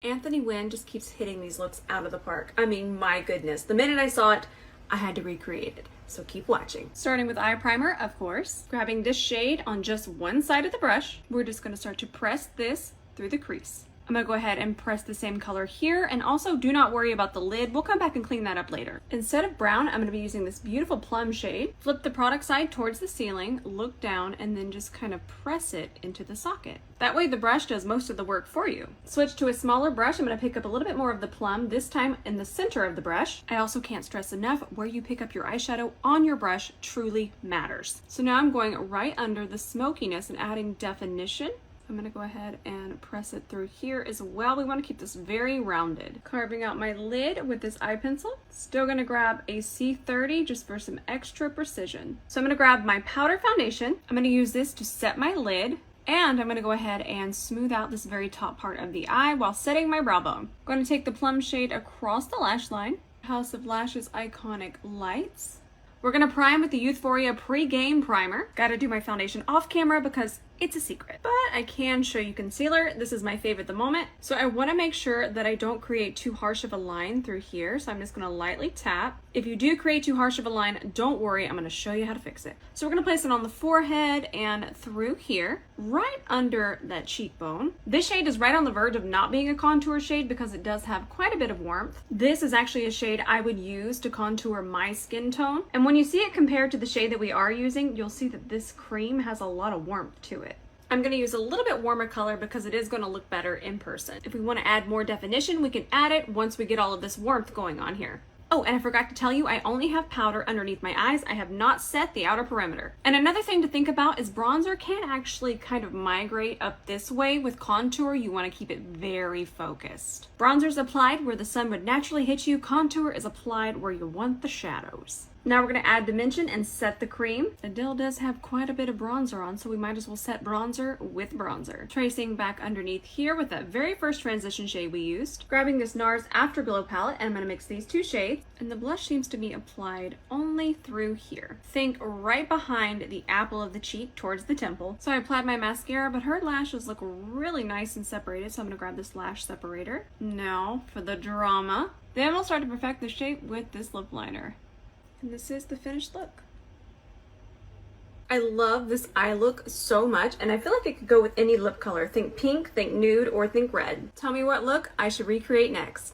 Anthony Wynn just keeps hitting these looks out of the park. I mean, my goodness. The minute I saw it, I had to recreate it. So keep watching. Starting with eye primer, of course. Grabbing this shade on just one side of the brush, we're just gonna start to press this through the crease. I'm gonna go ahead and press the same color here, and also do not worry about the lid. We'll come back and clean that up later. Instead of brown, I'm gonna be using this beautiful plum shade. Flip the product side towards the ceiling, look down, and then just kind of press it into the socket. That way the brush does most of the work for you. Switch to a smaller brush. I'm gonna pick up a little bit more of the plum, this time in the center of the brush. I also can't stress enough, where you pick up your eyeshadow on your brush truly matters. So now I'm going right under the smokiness and adding definition. I'm gonna go ahead and press it through here as well. We wanna keep this very rounded. Carving out my lid with this eye pencil. Still gonna grab a C30 just for some extra precision. So I'm gonna grab my powder foundation. I'm gonna use this to set my lid, and I'm gonna go ahead and smooth out this very top part of the eye while setting my brow bone. I'm gonna take the plum shade across the lash line. House of Lashes iconic lights. We're gonna prime with the Youthforia Pre-Game Primer. Gotta do my foundation off camera because it's a secret, but I can show you concealer. This is my fave at the moment. So I wanna make sure that I don't create too harsh of a line through here. So I'm just gonna lightly tap. If you do create too harsh of a line, don't worry, I'm gonna show you how to fix it. So we're gonna place it on the forehead and through here, right under that cheekbone. This shade is right on the verge of not being a contour shade because it does have quite a bit of warmth. This is actually a shade I would use to contour my skin tone. And when you see it compared to the shade that we are using, you'll see that this cream has a lot of warmth to it. I'm gonna use a little bit warmer color because it is gonna look better in person. If we wanna add more definition, we can add it once we get all of this warmth going on here. Oh, and I forgot to tell you, I only have powder underneath my eyes. I have not set the outer perimeter. And another thing to think about is bronzer can actually kind of migrate up this way. With contour, you want to keep it very focused. Bronzer is applied where the sun would naturally hit you. Contour is applied where you want the shadows. Now we're going to add dimension and set the cream. ADELE does have quite a bit of bronzer on, so we might as well set bronzer with bronzer. Tracing back underneath here with that very first transition shade we used. Grabbing this NARS Afterglow palette, and I'm going to mix these two shades. And the blush seems to be applied only through here. Think right behind the apple of the cheek towards the temple. So I applied my mascara, but her lashes look really nice and separated, so I'm going to grab this lash separator. Now for the drama. Then we'll start to perfect the shape with this lip liner. And this is the finished look. I love this eye look so much, and I feel like it could go with any lip color. Think pink, think nude, or think red. Tell me what look I should recreate next.